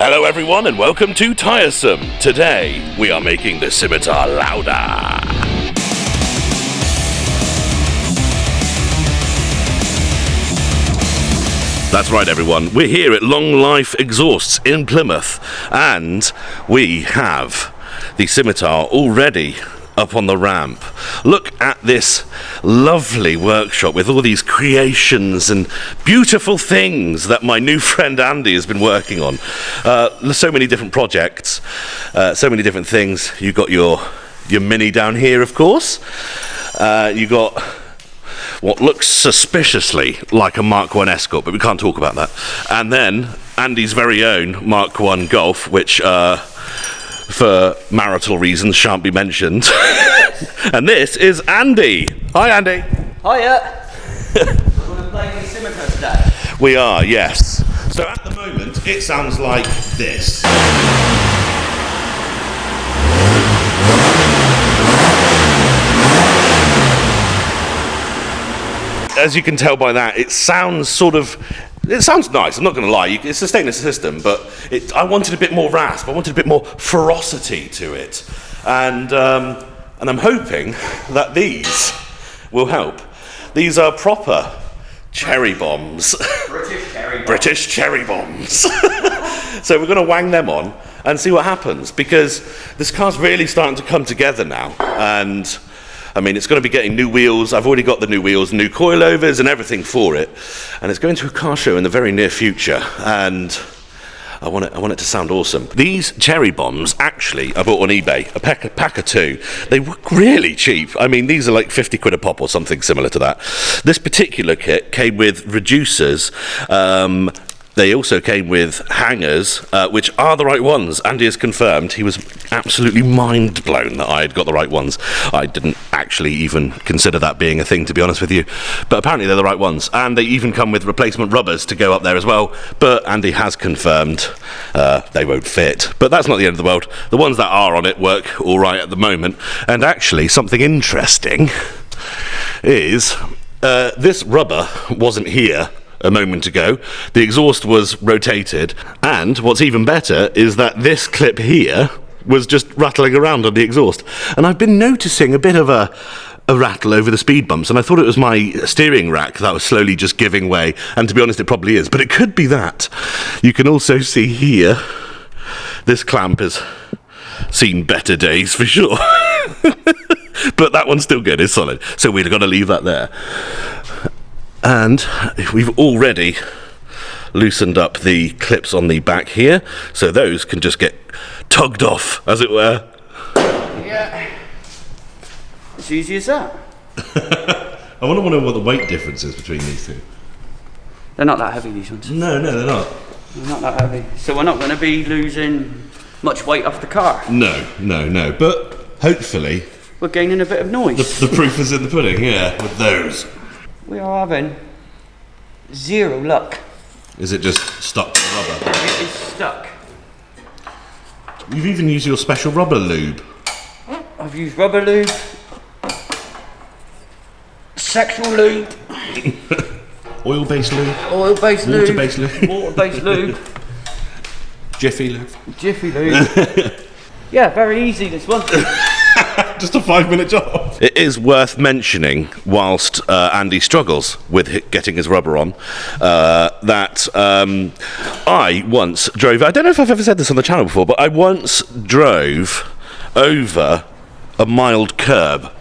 Hello everyone and welcome to Tiresome. Today we are making the Scimitar louder. That's right everyone, we're here at Long Life Exhausts in Plymouth and we have the Scimitar already up on the ramp. Look at this lovely workshop with all these creations and beautiful things that my new friend Andy has been working on. So many different projects, so many different things. You've got your Mini down here, of course. You got what looks suspiciously like a Mark 1 Escort, but we can't talk about that. And then Andy's very own Mark 1 Golf, which for marital reasons shan't be mentioned. And this is Andy. Hi Andy. Hiya. We're going to play the Scimitar today. We are, yes. So at the moment it sounds like this. As you can tell by that, it sounds nice, I'm not going to lie, it's a stainless system, but I wanted a bit more rasp, I wanted a bit more ferocity to it. And I'm hoping that these will help. These are proper cherry bombs. British cherry bombs. So we're going to wang them on and see what happens, because this car's really starting to come together now. And I mean, it's going to be getting new wheels. I've already got the new wheels, new coilovers and everything for it. And it's going to a car show in the very near future. And I want it to sound awesome. These cherry bombs, actually, I bought on eBay, a pack of two. They were really cheap. I mean, these are like 50 quid a pop or something similar to that. This particular kit came with reducers. They also came with hangers, which are the right ones. Andy has confirmed. He was absolutely mind blown that I had got the right ones. I didn't actually even consider that being a thing, to be honest with you. But apparently they're the right ones. And they even come with replacement rubbers to go up there as well. But Andy has confirmed they won't fit. But that's not the end of the world. The ones that are on it work all right at the moment. And actually, something interesting is this rubber wasn't here a moment ago. The exhaust was rotated, and what's even better is that this clip here was just rattling around on the exhaust, and I've been noticing a bit of a rattle over the speed bumps, and I thought it was my steering rack that was slowly just giving way, and to be honest it probably is, but it could be that. You can also see here this clamp has seen better days for sure. But that one's still good, it's solid, so we're going to leave that there. And we've already loosened up the clips on the back here, so those can just get tugged off, as it were. Yeah. As easy as that. I want to know what the weight difference is between these two. They're not that heavy, these ones. No, they're not. They're not that heavy. So we're not going to be losing much weight off the car. No. But hopefully we're gaining a bit of noise. The proof is in the pudding, yeah, with those. We are having zero luck. Is it just stuck to the rubber? It is stuck. You've even used your special rubber lube. I've used rubber lube, sexual lube, oil-based lube, water-based lube, Jiffy lube. Yeah, very easy this one. Just a 5-minute job. It is worth mentioning, whilst Andy struggles with getting his rubber on, that I once drove, I don't know if I've ever said this on the channel before, but I once drove over a mild curb.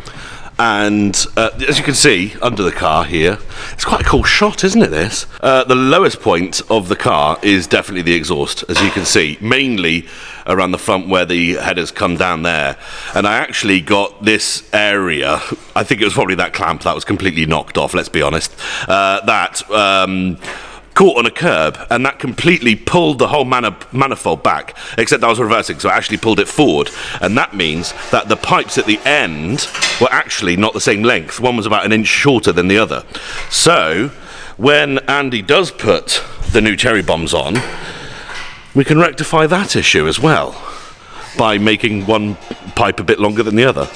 And as you can see under the car here, it's quite a cool shot, isn't it, this? The lowest point of the car is definitely the exhaust, as you can see, mainly around the front where the headers come down there. And I actually got this area, I think it was probably that clamp that was completely knocked off, let's be honest, caught on a curb, and that completely pulled the whole manifold back, except I was reversing, so I actually pulled it forward, and that means that the pipes at the end were actually not the same length. One was about an inch shorter than the other. So when Andy does put the new cherry bombs on, we can rectify that issue as well by making one pipe a bit longer than the other.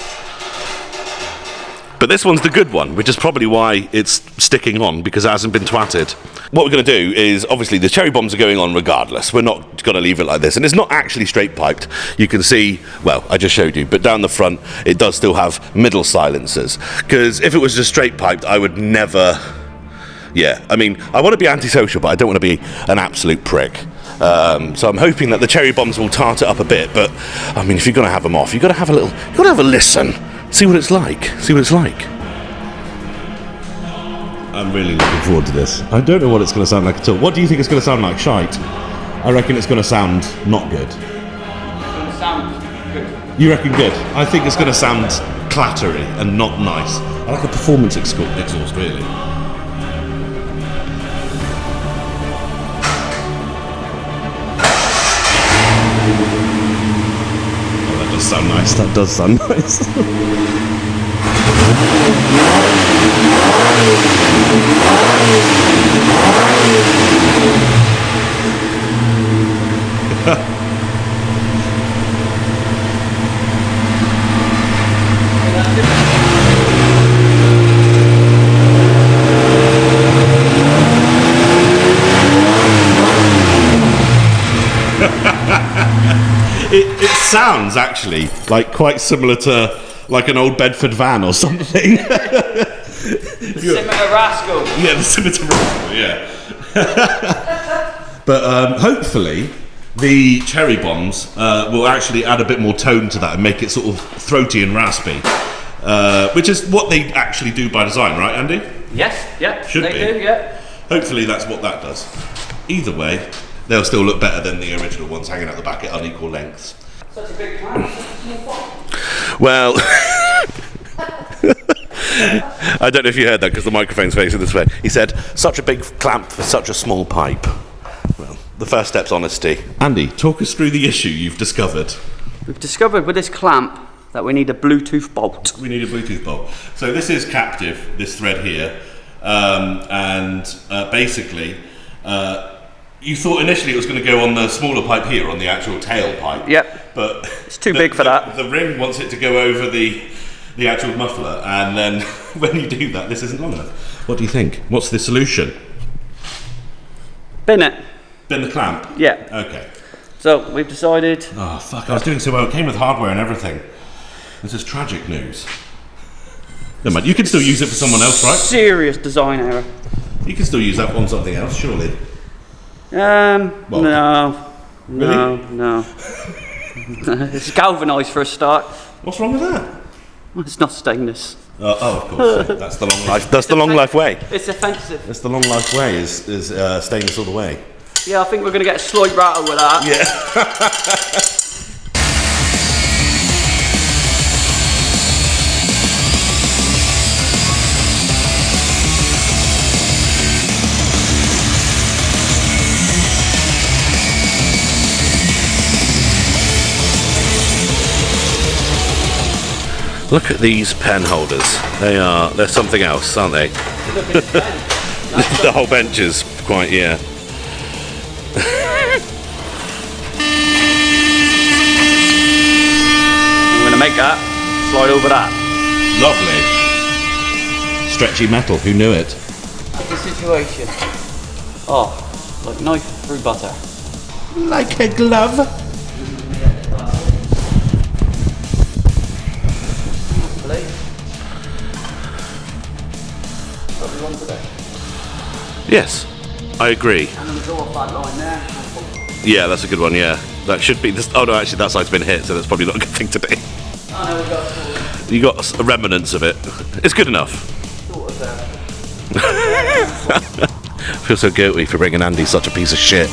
But this one's the good one, which is probably why it's sticking on, because it hasn't been twatted. What we're going to do is, obviously, the cherry bombs are going on regardless. We're not going to leave it like this. And it's not actually straight piped. You can see, well, I just showed you, but down the front, it does still have middle silencers. Because if it was just straight piped, I would never... Yeah, I mean, I want to be antisocial, but I don't want to be an absolute prick. So I'm hoping that the cherry bombs will tart it up a bit. But, I mean, if you're going to have them off, you've got to have a little... You've got to have a listen. See what it's like. See what it's like. I'm really looking forward to this. I don't know what it's going to sound like at all. What do you think it's going to sound like? Shite? I reckon it's going to sound not good. It's going to sound good. You reckon good? I think it's going to sound clattery and not nice. I like a performance exhaust, really. Oh, that does sound nice. That does sound nice. It sounds actually like quite similar to like an old Bedford van or something. The Scimitar Rascal. Yeah, the Scimitar Rascal, yeah. But hopefully the cherry bombs will actually add a bit more tone to that and make it sort of throaty and raspy, which is what they actually do by design, right, Andy? Yes, yeah, Should they be. do, yeah. Hopefully that's what that does. Either way, they'll still look better than the original ones hanging out the back at unequal lengths. Such a big plan, such a small pot. Well, I don't know if you heard that because the microphone's facing this way. He said, such a big clamp for such a small pipe. Well, the first step's honesty. Andy, talk us through the issue you've discovered. We've discovered with this clamp that we need a Bluetooth bolt. We need a Bluetooth bolt. So this is captive, this thread here, and basically, you thought initially it was going to go on the smaller pipe here, on the actual tail pipe. Yep. But it's too big for that. The ring wants it to go over the actual muffler, and then when you do that, this isn't long enough. What do you think? What's the solution? Bin it. Bin the clamp? Yeah. Okay. So we've decided. Oh fuck! I was doing so well. It came with hardware and everything. This is tragic news. Never mind. You can still use it for someone else, right? Serious design error. You can still use that on something else, surely. Well, no. Really? No. It's galvanised for a start. What's wrong with that? Well, it's not stainless. Oh, of course. Yeah. That's the long life. That's the long life way. It's offensive. That's the long life way. Is stainless all the way. Yeah, I think we're going to get a slight rattle with that. Yeah. Look at these pen holders. They're something else, aren't they? The whole bench is quite, yeah. I'm going to make that slide over that. Lovely. Stretchy metal, who knew it? That's the situation. Oh, like knife through butter. Like a glove. Yes, I agree. I'm going to go off that line there. Yeah, that's a good one, yeah. That should be this. Oh no, actually that side's been hit, so that's probably not a good thing to do. Oh no, we've got You got remnants of it. It's good enough. sort of there. I feel so guilty for bringing Andy such a piece of shit.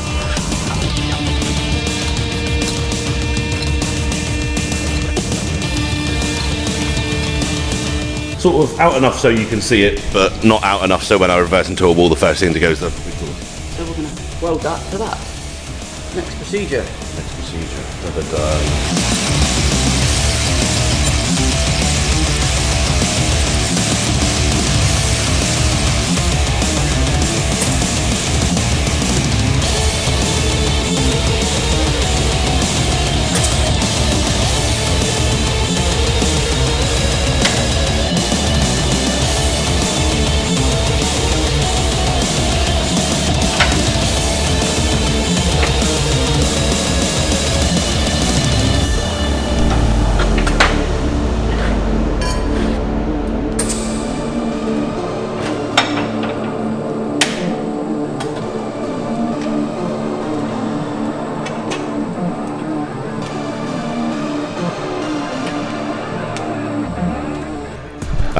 Sort of out enough so you can see it, but not out enough so when I reverse into a wall, the first thing to go is the... So we're going to weld that to that. Next procedure. Next procedure.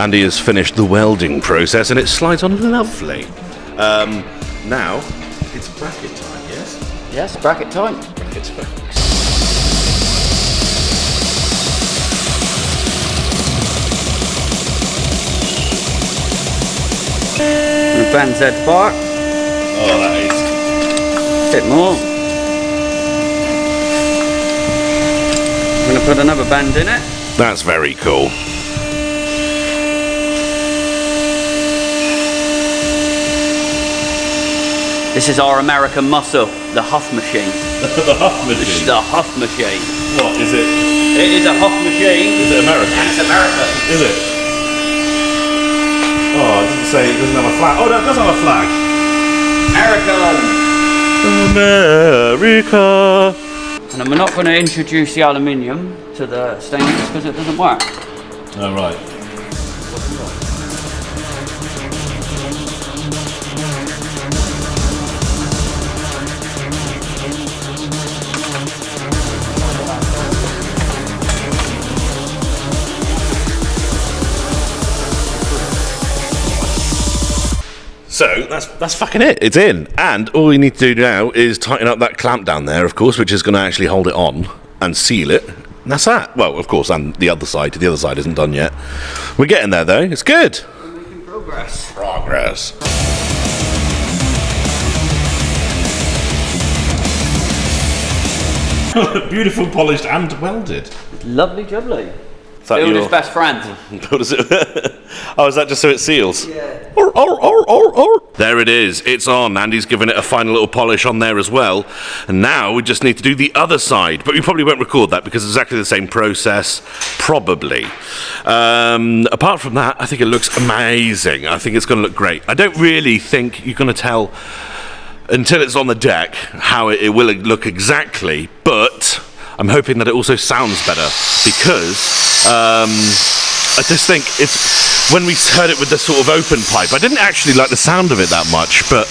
Andy has finished the welding process and it slides on lovely. Now, it's bracket time, yes? Yes, bracket time. Bracket time. Band's head back. Oh, that is. Bit more. I'm going to put another band in it. That's very cool. This is our American muscle, the Huff machine. The Huff machine? The Huff machine. What, is it? It is a Huff machine. Is it American? And it's American. Is it? Oh, it doesn't say, it doesn't have a flag. Oh, no, it does have a flag. American. America. And we're not going to introduce the aluminium to the stainless because it doesn't work. Oh, right. So that's fucking it. It's in, and all we need to do now is tighten up that clamp down there, of course, which is going to actually hold it on and seal it. And that's that. Well, of course, and the other side. The other side isn't done yet. We're getting there, though. It's good. We're making progress. Progress. Beautiful, polished, and welded. Lovely jubbly. That Builder's best friend. What is it? Oh, is that just so it seals? Yeah. There it is. It's on. Andy's given it a final little polish on there as well. And now we just need to do the other side. But we probably won't record that because it's exactly the same process. Probably. Apart from that, I think it looks amazing. I think it's going to look great. I don't really think you're going to tell until it's on the deck how it will look exactly. But I'm hoping that it also sounds better because I just think it's when we heard it with the sort of open pipe, I didn't actually like the sound of it that much, but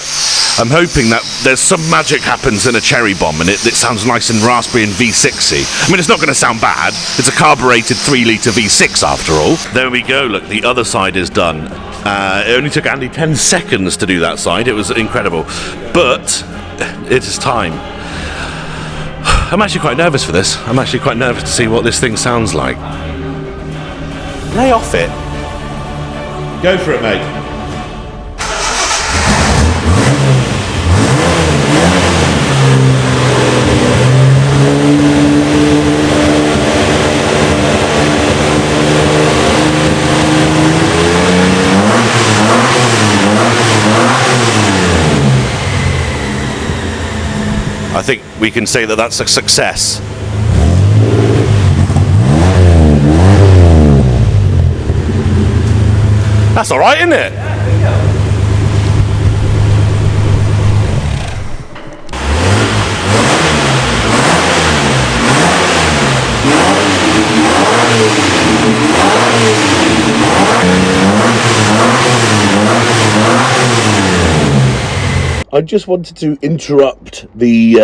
I'm hoping that there's some magic happens in a cherry bomb and it sounds nice and raspberry and V6y. I mean, it's not going to sound bad. It's a carbureted 3-litre V6 after all. There we go. Look, the other side is done. It only took Andy 10 seconds to do that side. It was incredible. But it is time. I'm actually quite nervous for this. I'm actually quite nervous to see what this thing sounds like. Lay off it. Go for it, mate. I think we can say that that's a success. That's all right, isn't it? I just wanted to interrupt the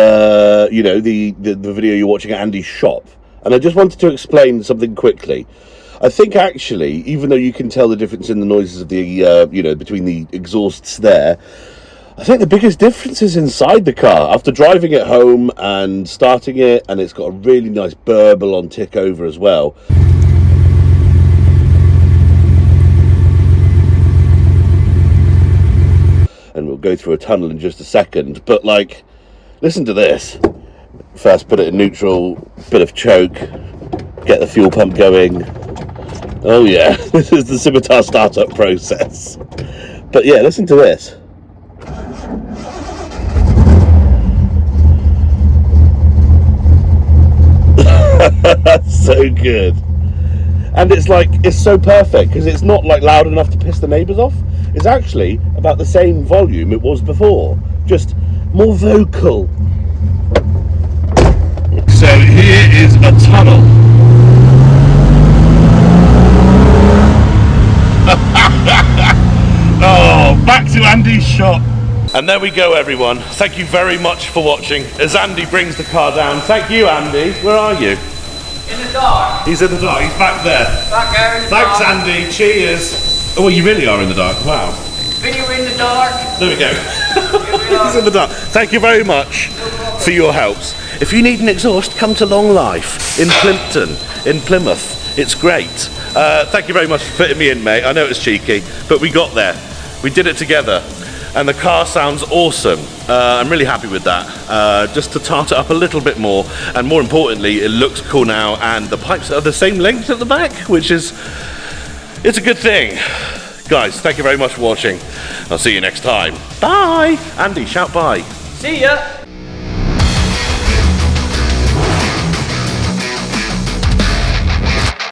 video you're watching at Andy's shop, and I just wanted to explain something quickly. I think actually, even though you can tell the difference in the noises of the, between the exhausts there, I think the biggest difference is inside the car. After driving it home and starting it, and it's got a really nice burble on tick over as well. And we'll go through a tunnel in just a second, but like, listen to this. First put it in neutral, bit of choke, get the fuel pump going. Oh yeah, this is the Scimitar startup process. But yeah, listen to this. That's so good. And it's like, it's so perfect because it's not like loud enough to piss the neighbours off. It's actually about the same volume it was before, just more vocal. So here is a tunnel. Oh, back to Andy's shop. And there we go, everyone. Thank you very much for watching as Andy brings the car down. Thank you, Andy. Where are you? In the dark. He's in the dark. He's back there. Back there in the Thanks, dark. Andy. Cheers. Oh, well, you really are in the dark. Wow. Video in the dark. There we go. He's in the dark. Thank you very much for your helps. If you need an exhaust, come to Long Life in Plimpton, in Plymouth. It's great. Thank you very much for fitting me in, mate. I know it was cheeky, but we got there. We did it together. And the car sounds awesome. I'm really happy with that. Just to tart it up a little bit more, and more importantly, it looks cool now, and the pipes are the same length at the back, which is, it's a good thing. Guys, thank you very much for watching. I'll see you next time. Bye! Andy, shout bye. See ya.